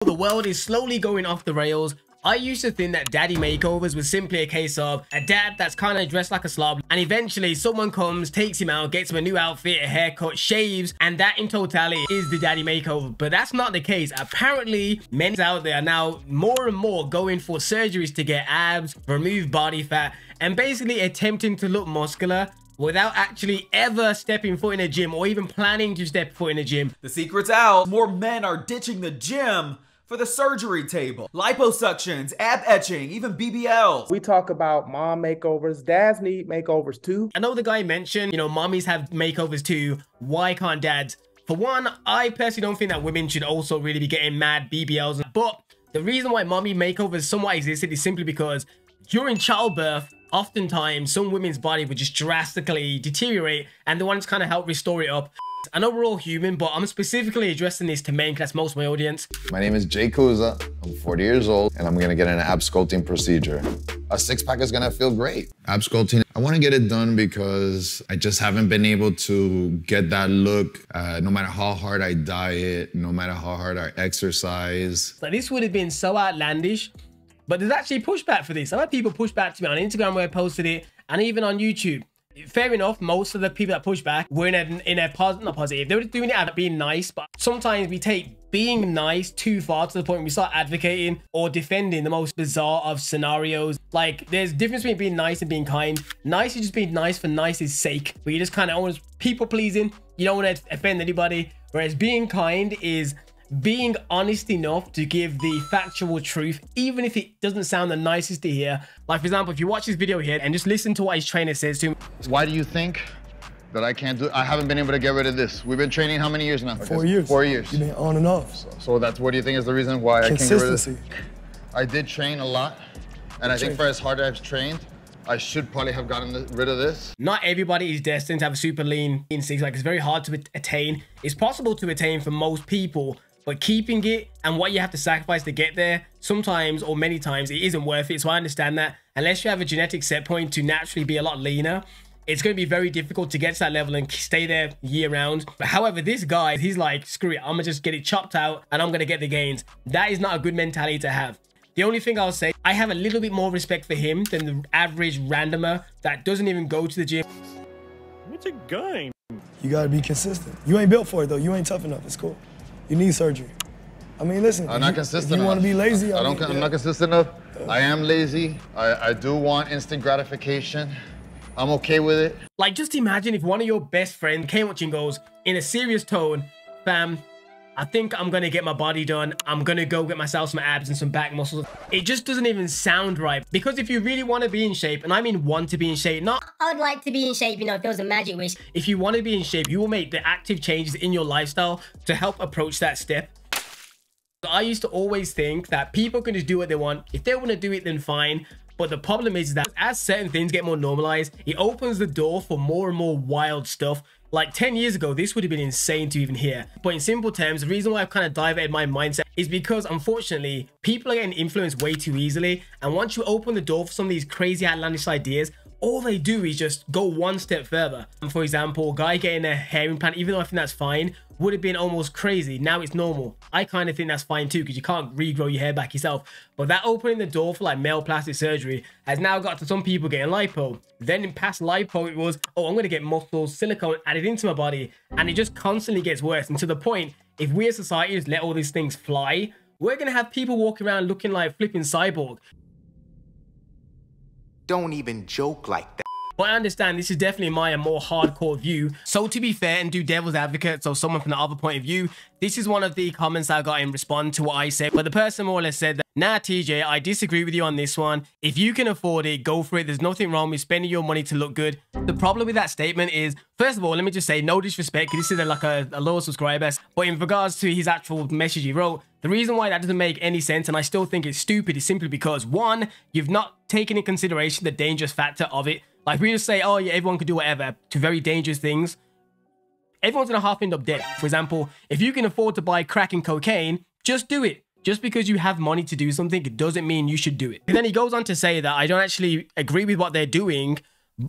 The world is slowly going off the rails. I used to think that daddy makeovers was simply a case of a dad that's kind of dressed like a slob, and eventually someone comes, takes him out, gets him a new outfit, a haircut, shaves, and that in totality is the daddy makeover. But that's not the case. Apparently, men out there are now more and more going for surgeries to get abs, remove body fat, and basically attempting to look muscular without actually ever stepping foot in a gym or even planning to step foot in a gym. The secret's out. More men are ditching the gym for the surgery table. Liposuctions, ab etching, even BBLs. We talk about mom makeovers. Dads need makeovers too. I know the guy mentioned, you know, mommies have makeovers too. Why can't dads? For one, I personally don't think that women should also really be getting mad BBLs. But the reason why mommy makeovers somewhat existed is simply because during childbirth, oftentimes some women's body would just drastically deteriorate, and the ones kind of help restore it up. I know we're all human, but I'm specifically addressing this to men because that's most of my audience. My name is Jay Kuza. I'm 40 years old, and I'm gonna get an ab sculpting procedure. A six-pack is gonna feel great. Ab sculpting, I wanna get it done because I just haven't been able to get that look, no matter how hard I diet, no matter how hard I exercise. Like, this would have been so outlandish, but there's actually pushback for this. I've had people push back to me on Instagram where I posted it, and even on YouTube. Fair enough, most of the people that push back were in a positive, not positive. They were doing it out of being nice, but sometimes we take being nice too far to the point where we start advocating or defending the most bizarre of scenarios. Like, there's a difference between being nice and being kind. Nice is just being nice for nice's sake, but you just kind of always people pleasing. You don't want to offend anybody. Whereas being kind is being honest enough to give the factual truth, even if it doesn't sound the nicest to hear. Like, for example, if you watch this video here and just listen to what his trainer says to him. Why do you think that I can't do? I haven't been able to get rid of this. We've been training how many years now? 4 years. 4 years. You've been on and off. So that's, what do you think is the reason why I can't get rid of this? Consistency. I did train a lot, and I think for as hard as I've trained, I should probably have gotten rid of this. Not everybody is destined to have a super lean six-pack. It's very hard to attain. It's possible to attain for most people, but keeping it and what you have to sacrifice to get there, sometimes or many times, it isn't worth it. So I understand that. Unless you have a genetic set point to naturally be a lot leaner, it's going to be very difficult to get to that level and stay there year round. But however, this guy, he's like, screw it, I'm gonna just get it chopped out and I'm gonna get the gains. That is not a good mentality to have. The only thing I'll say, I have a little bit more respect for him than the average randomer that doesn't even go to the gym. What's it going? You gotta be consistent. You ain't built for it though. You ain't tough enough. It's cool. You need surgery. I mean, listen. I'm not consistent enough. You want to be lazy? I'm not consistent enough. I am lazy. I do want instant gratification. I'm okay with it. Like, just imagine if one of your best friends came watching and goes, in a serious tone, fam, I think I'm gonna get my body done. I'm gonna go get myself some abs and some back muscles. It just doesn't even sound right. Because if you really want to be in shape, and I mean want to be in shape, not I would like to be in shape, you know, if there was a magic wish. If you want to be in shape, you will make the active changes in your lifestyle to help approach that step. I used to always think that people can just do what they want. If they want to do it, then fine. But the problem is that as certain things get more normalized, it opens the door for more and more wild stuff. Like 10 years ago, this would have been insane to even hear. But in simple terms, the reason why I've kind of diverted my mindset is because, unfortunately, people are getting influenced way too easily. And once you open the door for some of these crazy outlandish ideas, all they do is just go one step further. And for example, a guy getting a hair implant, even though I think that's fine, would have been almost crazy. Now it's normal. I kind of think that's fine too, because you can't regrow your hair back yourself. But that opening the door for like male plastic surgery has now got to some people getting lipo. Then in past lipo, it was, oh, I'm going to get muscles, silicone added into my body. And it just constantly gets worse. And to the point, if we as society just let all these things fly, we're going to have people walking around looking like flipping cyborg. Don't even joke like that. But I understand this is definitely my more hardcore view. So to be fair and do devil's advocate, so someone from the other point of view, this is one of the comments I got in response to what I said. But the person more or less said that, nah, TJ, I disagree with you on this one. If you can afford it, go for it. There's nothing wrong with spending your money to look good. The problem with that statement is, first of all, let me just say, no disrespect, because this is like a low subscriber. But in regards to his actual message he wrote, the reason why that doesn't make any sense, and I still think it's stupid, is simply because, one, you've not taken into consideration the dangerous factor of it. Like, we just say, oh yeah, everyone can do whatever, to very dangerous things. Everyone's gonna half end up dead. For example, if you can afford to buy crack and cocaine, just do it. Just because you have money to do something, it doesn't mean you should do it. And then he goes on to say that I don't actually agree with what they're doing,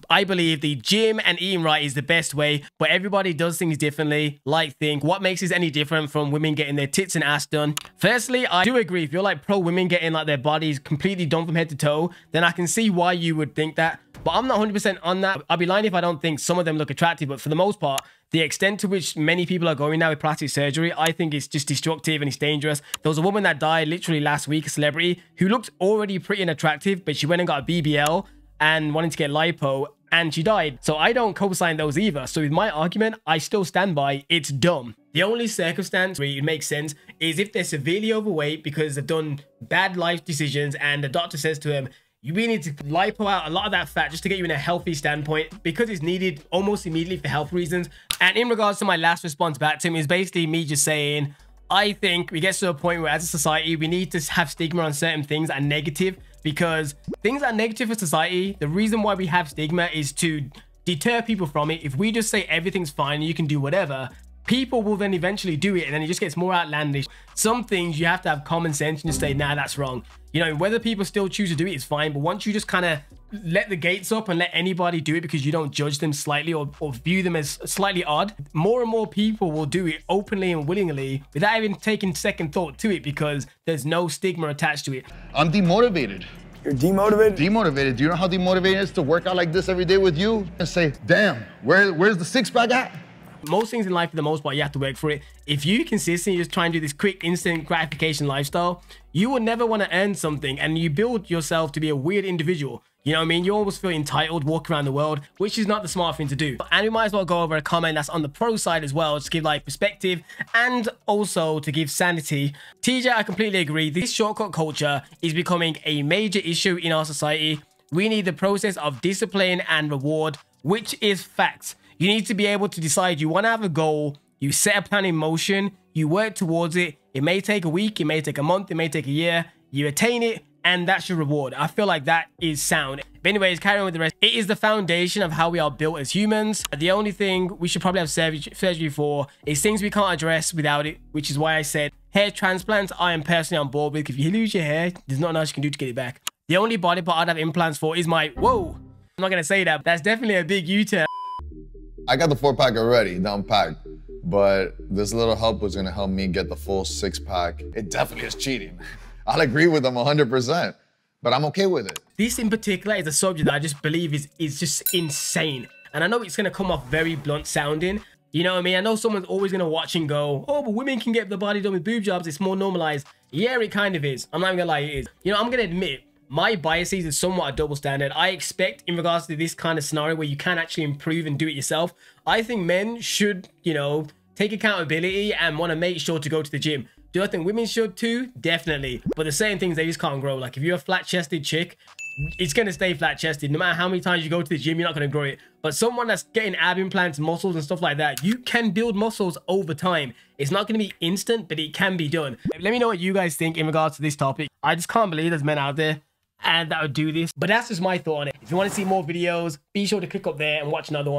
I believe the gym and eating right is the best way, but everybody does things differently. What makes this any different from women getting their tits and ass done? Firstly, I do agree. If you're like pro women getting like their bodies completely done from head to toe, then I can see why you would think that. But I'm not 100% on that. I'd be lying if I don't think some of them look attractive, but for the most part, the extent to which many people are going now with plastic surgery, I think it's just destructive and it's dangerous. There was a woman that died literally last week, a celebrity, who looked already pretty and attractive, but she went and got a BBL and wanted to get lipo, and she died. So I don't co-sign those either. So with my argument, I still stand by it's dumb. The only circumstance where it makes sense is if they're severely overweight because they've done bad life decisions and the doctor says to them, you really need to lipo out a lot of that fat just to get you in a healthy standpoint, because it's needed almost immediately for health reasons. And in regards to my last response back to him is basically me just saying, I think we get to a point where as a society, we need to have stigma on certain things that are negative, because things that are negative for society, the reason why we have stigma is to deter people from it. If we just say everything's fine, you can do whatever, people will then eventually do it, and then it just gets more outlandish. Some things you have to have common sense and just say, nah, that's wrong. You know, whether people still choose to do it is fine, but once you just kind of let the gates up and let anybody do it because you don't judge them slightly or view them as slightly odd, more and more people will do it openly and willingly without even taking second thought to it, because there's no stigma attached to it. I'm demotivated. You're demotivated? Demotivated. Do you know how demotivating it is to work out like this every day with you and say, damn, where's the six-pack at? Most things in life, for the most part, you have to work for it. If you consistently just try and do this quick instant gratification lifestyle, you will never want to earn something, and you build yourself to be a weird individual. You know what I mean? You always feel entitled, walk around the world, which is not the smart thing to do. And we might as well go over a comment that's on the pro side as well, to give like perspective and also to give sanity. TJ, I completely agree. This shortcut culture is becoming a major issue in our society. We need the process of discipline and reward, which is facts. You need to be able to decide you want to have a goal, you set a plan in motion, you work towards it. It may take a week, it may take a month, it may take a year, you attain it, and that's your reward. I feel like that is sound. But anyways, carrying on with the rest. It is the foundation of how we are built as humans. The only thing we should probably have surgery for is things we can't address without it, which is why I said hair transplants, I am personally on board with. If you lose your hair, there's nothing else you can do to get it back. The only body part I'd have implants for is my, whoa, I'm not going to say that, but that's definitely a big U-turn. I got the 4-pack already, down packed, but this little help was gonna help me get the full 6-pack. It definitely is cheating. I'll agree with them 100%, but I'm okay with it. This in particular is a subject that I just believe is just insane. And I know it's gonna come off very blunt sounding. You know what I mean? I know someone's always gonna watch and go, oh, but women can get the body done with boob jobs, it's more normalized. Yeah, it kind of is. I'm not even gonna lie, it is. You know, I'm gonna admit, my biases is somewhat a double standard. I expect in regards to this kind of scenario where you can actually improve and do it yourself, I think men should, you know, take accountability and want to make sure to go to the gym. Do I think women should too? Definitely. But the same things, they just can't grow. Like if you're a flat-chested chick, it's going to stay flat-chested. No matter how many times you go to the gym, you're not going to grow it. But someone that's getting ab implants, muscles and stuff like that, you can build muscles over time. It's not going to be instant, but it can be done. Let me know what you guys think in regards to this topic. I just can't believe there's men out there and that would do this, but that's just my thought on it. If you want to see more videos, be sure to click up there and watch another one.